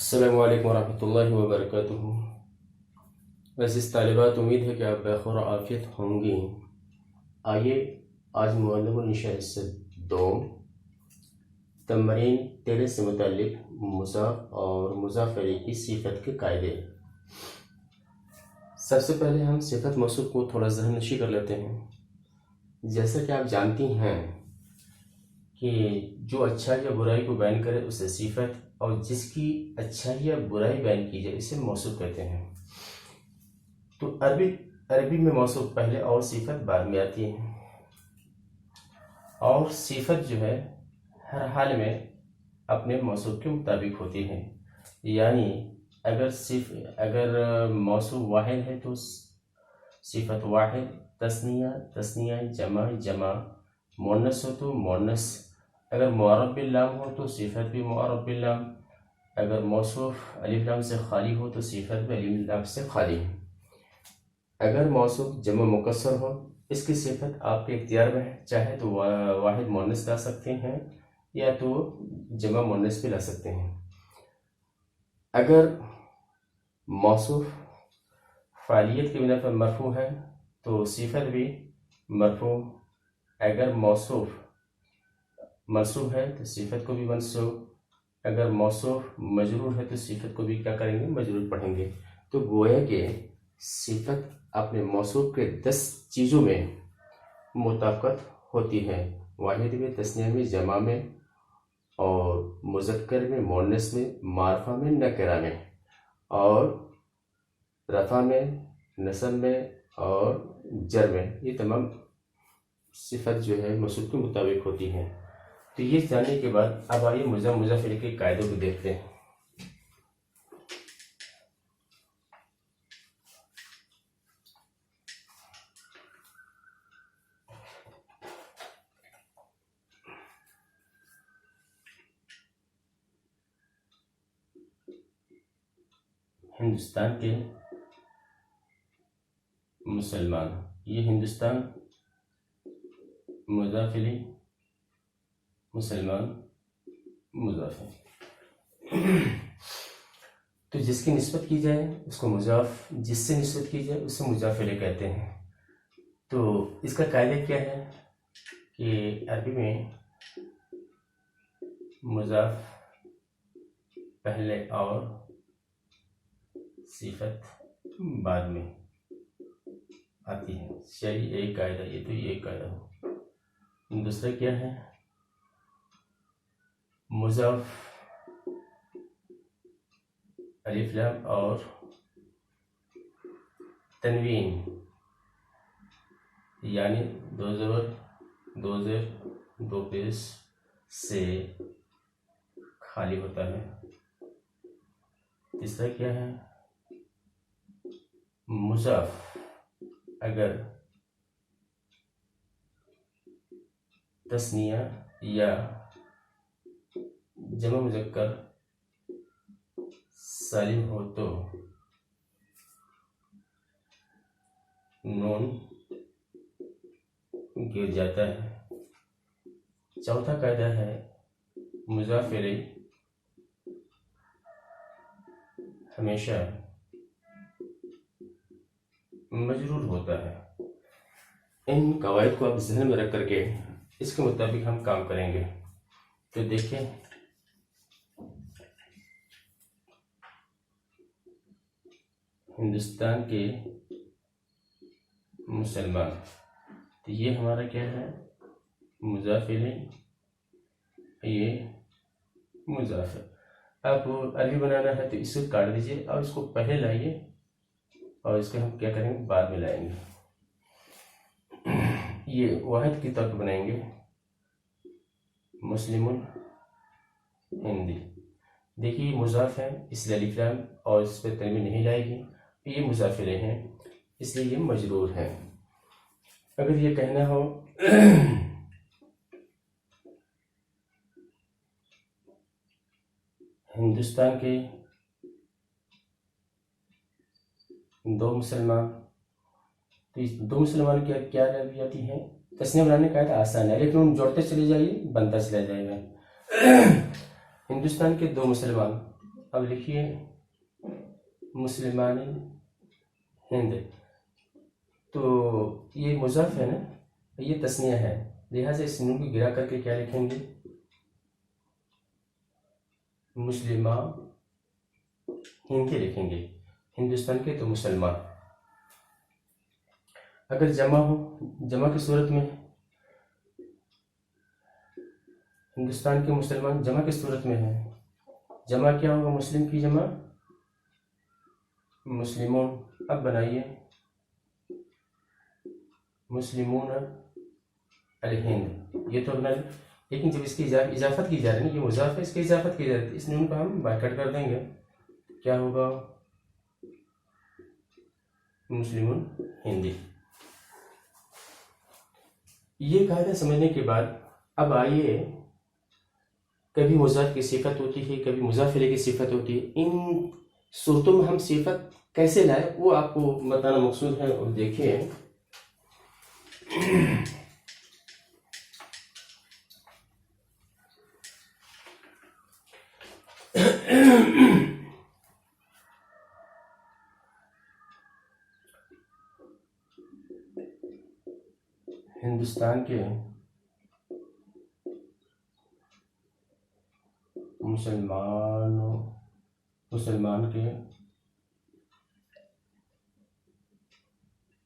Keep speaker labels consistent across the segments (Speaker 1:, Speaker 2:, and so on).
Speaker 1: السلام علیکم ورحمۃ اللہ وبرکاتہ۔ عزیز طالبات، امید ہے کہ آپ بخیر و عافیت ہوں گی۔ آئیے آج معلم النشاء سے تمرین 13 سے متعلق مضاف اور مضاف الیہ کی صفت کے قاعدے۔ سب سے پہلے ہم صفت موصوف کو تھوڑا ذہن نشی کر لیتے ہیں۔ جیسا کہ آپ جانتی ہیں کہ جو اچھائی یا برائی کو بیان کرے اسے صفت، اور جس کی اچھائی یا برائی بیان کی جائے اسے موصوف کہتے ہیں۔ تو عربی میں موصوف پہلے اور صفت بعد میں آتی ہے، اور صفت جو ہے ہر حال میں اپنے موصوف کے مطابق ہوتی ہے۔ یعنی اگر موصوف واحد ہے تو صفت واحد، تثنیہ، جمع، مؤنث ہو تو مؤنث، اگر معرب باللام ہو تو صفت بھی معرب باللام، اگر موصوف الف لام سے خالی ہو تو صفت بھی الف لام سے خالی ہے۔ اگر موصوف جمع مکسر ہو، اس کی صفت آپ کے اختیار میں ہے، چاہے تو واحد مؤنث لا سکتے ہیں یا تو جمع مؤنث بھی لا سکتے ہیں۔ اگر موصوف فاعلیت کی بنا پر مرفوع ہے تو صفت بھی مرفوع، اگر موصوف منصوب ہے تو صفت کو بھی منصوب، اگر موصوف مجرور ہے تو صفت کو بھی کیا کریں گے؟ مجرور پڑھیں گے۔ تو گویا کہ صفت اپنے موصوف کے 10 چیزوں میں مطابقت ہوتی ہے، واحد میں، تثنیہ میں، جمع میں، اور مذکر میں، مؤنث میں، معرفہ میں، نکرہ میں، اور رفع میں، نصب میں، اور جر میں۔ یہ تمام صفت جو ہے موصوف کے مطابق ہوتی ہے۔ تو یہ جاننے کے بعد اب آئیے مضاف الیہ کے قاعدوں کو دیکھتے ہیں۔ ہندوستان کے مسلمان، یہ ہندوستان مضاف الیہ، مسلمان مضاف ہے۔ تو جس کی نسبت کی جائے اس کو مضاف، جس سے نسبت کی جائے اسے مضاف الیہ کہتے ہیں۔ تو اس کا قاعدہ کیا ہے کہ عربی میں مضاف پہلے اور صفت بعد میں آتی ہے۔ چلیے ایک قاعدہ، یہ تو ایک قاعدہ ہو۔ دوسرا کیا ہے؟ مضاف الف لام اور تنوین، یعنی دو زبر، دو زیر، دو پیش سے خالی ہوتا ہے۔ تیسرا کیا ہے؟ مضاف اگر تثنیہ یا جمع مذکر سالم ہو تو نون گر جاتا ہے۔ چوتھا قاعدہ ہے مضاف الیہ ہمیشہ مجرور ہوتا ہے۔ ان قواعد کو آپ ذہن میں رکھ کر کے اس کے مطابق ہم کام کریں گے۔ تو دیکھیں، ہندوستان کے مسلمان، تو یہ ہمارا کیا ہے؟ مضاف الیہ، یہ مضاف ہے۔ آپ عربی بنانا ہے تو اس کو کاٹ دیجئے اور اس کو پہلے لائیے، اور اس کو ہم کیا کریں گے؟ بعد میں لائیں گے۔ یہ واحد کی طرف بنائیں گے، مسلم ہندی۔ دیکھیے یہ مضاف ہے، اس لیے الف لام اور اس پہ تنوین نہیں لائے گی، یہ مضاف الیہ ہیں اس لیے یہ مجرور ہے۔ اگر یہ کہنا ہو ہندوستان کے دو مسلمان، تو اس دو مسلمان کی کیا عربی آتی ہے؟ تسنیہ بنانے کا آسان ہے، لیکن ان جوڑتے چلے جائیے بنتا چلا جائے گا۔ ہندوستان کے دو مسلمان، اب لکھیے مسلمان ہند، تو یہ مضاف ہے نا، یہ تثنیہ ہے، لہٰذا اس نون کو گرا کر کے کیا لکھیں گے؟ مسلمہ ہند کے لکھیں گے، ہندوستان کے تو مسلمان۔ اگر جمع ہو، جمع کی صورت میں ہندوستان کے مسلمان جمع کی صورت میں ہے، جمع کیا ہوگا؟ مسلم کی جمع مسلمون۔ اب بنائیے مسلمون الہند، یہ تو اپنا، لیکن جب اس کی اضافت کی جا رہی ہے، یہ مضاف ہے، اس کی اضافت کی جا رہی ہے، اس نون کو ہم بائی کر دیں گے، کیا ہوگا؟ مسلمون ہندی۔ یہ قاعدہ سمجھنے کے بعد اب آئیے، کبھی مضاف کی صفت ہوتی ہے، کبھی مضاف الیہ کی صفت ہوتی ہے، ان صورتوں میں ہم صفت کیسے لائے وہ آپ کو بتانا مقصود ہے۔ اور دیکھیے ہندوستان کے مسلمان کے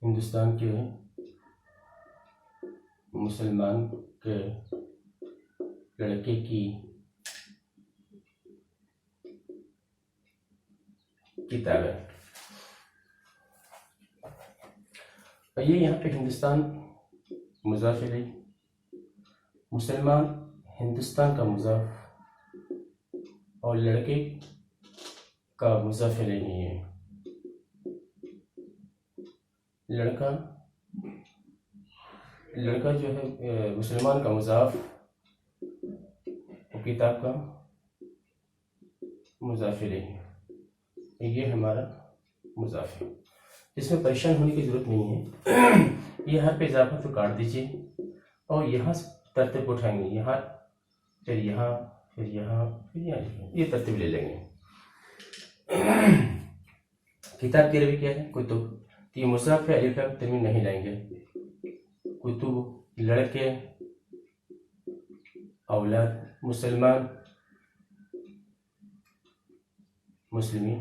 Speaker 1: ہندوستان کے مسلمان کے لڑکے کی کتاب ہے۔ اور یہ یہاں پہ ہندوستان مضاف الیہ، مسلمان ہندوستان کا مضاف، اور لڑکے کا مضاف الیہ نہیں ہے۔ لڑکا جو ہے مسلمان کا مضاف، اور کتاب کا مضاف الیہ ہے، یہ ہمارا مضاف ہے، اس میں پریشان ہونے کی ضرورت نہیں ہے۔ یہ ہر پہ اضافہ تو کاٹ دیجیے، اور یہاں سے ترتیب اٹھائیں گے، یہاں پھر یہاں پھر یہاں پھر یہاں، یہ ترتیب لے لیں گے۔ کتاب کے روی کیا ہے؟ کتب، تو یہ مضاف ہے، الف لام تنوین نہیں لائیں گے۔ کتب لڑکے، اولاد مسلمان، مسلمین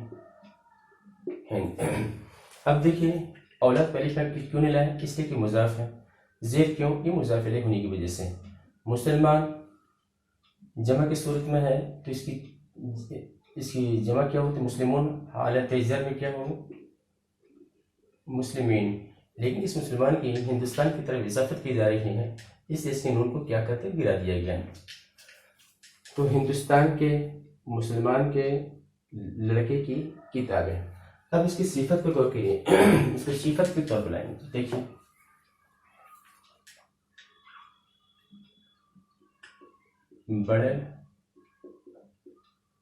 Speaker 1: ہند۔ اب دیکھیے اولاد پہ الف لام کیوں نہیں لائے؟ اس لیے کہ مضاف ہے، زیر کیوں؟ یہ مضاف الیہ ہونے کی وجہ سے۔ مسلمان جمع کی صورت میں ہے تو اس کی جمع کیا ہوتی ہے؟ مسلمون، حالت جر میں کیا ہوگا؟ مسلمین، لیکن اس مسلمان کی ہندوستان کی طرف اضافت کی جا رہی ہے، اس لیے اس کے نون کو کیا کرتے؟ گرا دیا گیا ہے۔ تو ہندوستان کے مسلمان کے لڑکے کی کتاب ہے۔ اب اس کی صفت پہ غور کریے، اس کو صفت کے طور پر لائیں گے۔ دیکھیے بڑے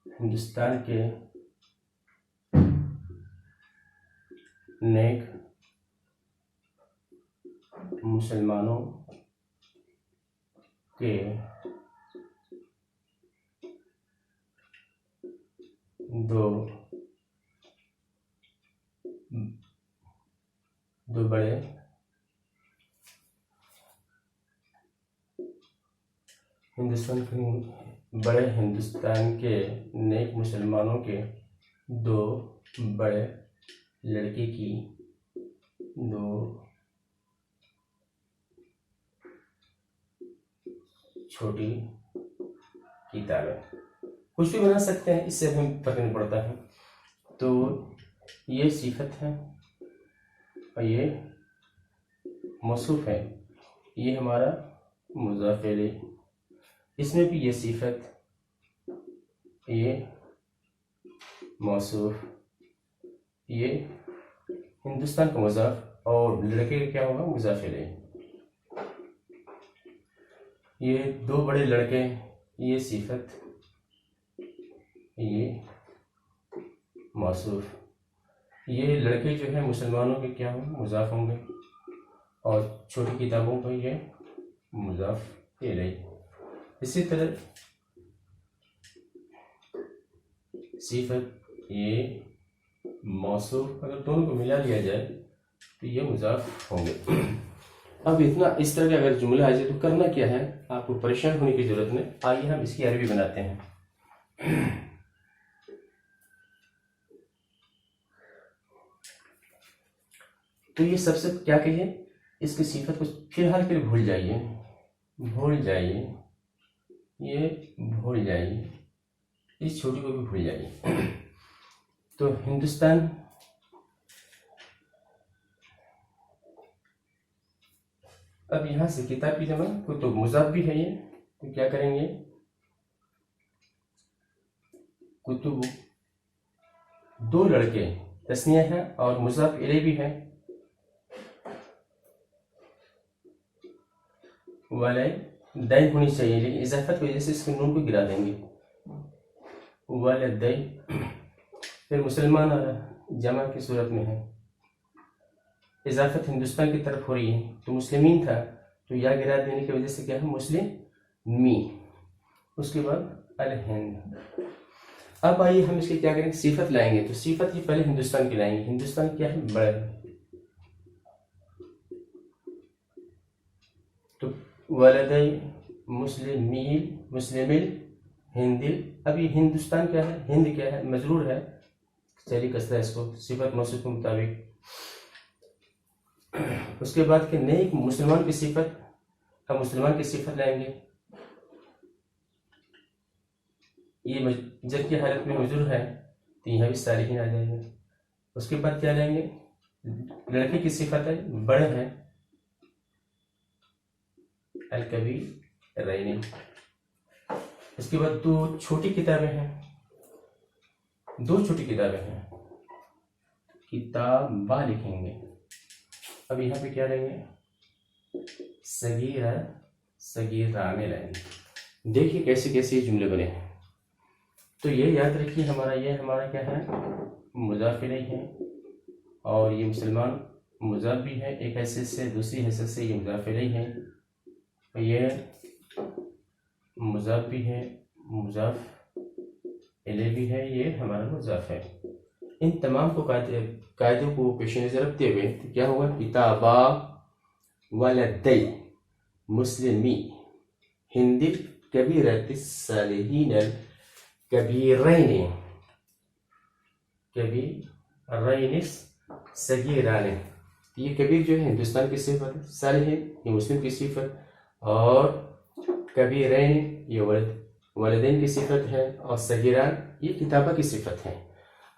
Speaker 1: ہندوستان کے نیک مسلمانوں کے دو بڑے ہندوستان کے نیک مسلمانوں کے دو بڑے لڑکے کی دو چھوٹی کتابیں، کچھ بھی بنا سکتے ہیں، اس سے ہمیں فرق نہیں پڑتا ہے۔ تو یہ صفت ہے اور یہ موصوف ہے، یہ ہمارا مضاف الیہ، اس میں بھی یہ صفت، یہ موصوف، یہ ہندوستان کا مضاف، اور لڑکے کا کیا ہوگا؟ مضاف الیہ۔ یہ دو بڑے لڑکے، یہ صفت، یہ موصوف، یہ لڑکے جو ہیں مسلمانوں کے کیا ہوں؟ مضاف ہوں گے، اور چھوٹی کتابوں کا یہ مضاف الیہ۔ اسی طرح صفت یہ موصوف، اگر دونوں کو ملا لیا جائے تو یہ مضاف ہوں گے۔ اب اتنا اس طرح کا اگر جملہ آ جائے تو کرنا کیا ہے، آپ کو پریشان ہونے کی ضرورت نہیں، آئیے ہم اس کی عربی بناتے ہیں۔ تو یہ سب سے کیا کہیے، اس کی صفت کو فی الحال کے لیے بھول جائیے، یہ بھول جائیے، اس چھوٹی کو بھی بھول جائیے۔ تو ہندوستان، اب یہاں سے کتاب کی جمع کتب، مضاف بھی ہے یہ، تو کیا کریں گے، کتب دو لڑکے تسنیہ ہے اور مضاف الیہ بھی ہے، والدین ہونی چاہیے، لیکن اضافت کی وجہ سے اس کے نون کو گرا دیں گے، والدین۔ پھر مسلمان جمع کی صورت میں ہے، اضافت ہندوستان کی طرف ہو رہی ہے، تو مسلمین تھا تو یا گرا دینے کی وجہ سے کیا ہے، مسلم می۔ اس کے بعد الہند۔ اب آئیے ہم اس کے کیا کریں گے، صفت لائیں گے، تو صفت یہ پہلے ہندوستان کی لائیں گے، ہندوستان کیا ہے، بڑا ہے، تو والدی مسلم ہند۔ اب یہ ہندوستان کیا ہے، ہند کیا ہے، مجرور ہے، چلیے کسرہ ہے اس کو، صفت موصوف کے مطابق۔ اس کے بعد کہ نئی مسلمان کی صفت، ہم مسلمان کی صفت لائیں گے، یہ جب کی حالت میں مجرور ہے تو یہاں بھی صالحین آ جائیں گے۔ اس کے بعد کیا لیں گے، لڑکے کی صفت ہے، بڑے ہیں، الکبیرین۔ اس کے بعد دو چھوٹی کتابیں ہیں، کتابہ لکھیں گے۔ اب یہاں پہ کیا لیں گے، صغیران لیں گے۔ دیکھیے کیسے کیسے جملے بنے ہیں، تو یہ یاد رکھیے، ہمارا کیا ہے، مضاف الیہ ہے، اور یہ مسلمان مضاف بھی ہے ایک حیثیت سے، دوسری حیثیت سے یہ مضاف الیہ ہے، یہ مضاف بھی ہے، مضاف الیہ بھی ہے، یہ ہمارا مضاف ہے۔ ان تمام کو قاعدوں کو پیش نظر رکھتے ہوئے تو کیا ہوگا، کتابہ والدی مسلمی ہند کبیرۃ الصالحین کبیرین صغیران۔ یہ کبیر جو ہے ہندوستان کی صفت ہے، صالحین یہ مسلم کی صفت، اور کبیرین یہ والدین کی صفت ہے، اور صغیران یہ کتابہ کی صفت ہے۔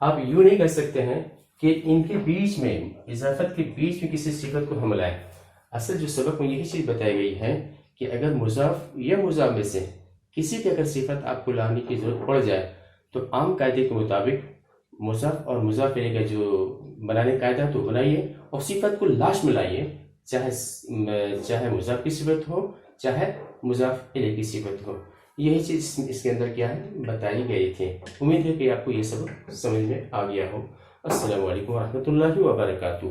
Speaker 1: آپ یوں نہیں کر سکتے ہیں کہ ان کے بیچ میں، اضافت کے بیچ میں کسی صفت کو ہم لائیں۔ اصل جو سبق میں یہی چیز بتائی گئی ہے کہ اگر مضاف یا مضاف میں سے کسی کی اگر صفت آپ کو لانے کی ضرورت پڑ جائے تو عام قاعدے کے مطابق مضاف اور مضاف الیہ کا جو بنانے کا قاعدہ تو بنائیے، اور صفت کو لاسٹ میں لائیے، چاہے مضاف کی صفت ہو چاہے مضاف الیہ کی صفت ہو۔ یہی چیز اس کے اندر کیا ہے، بتائی گئی تھی۔ امید ہے کہ آپ کو یہ سبق سمجھ میں آ گیا ہو۔ السلام علیکم ورحمۃ اللہ وبرکاتہ۔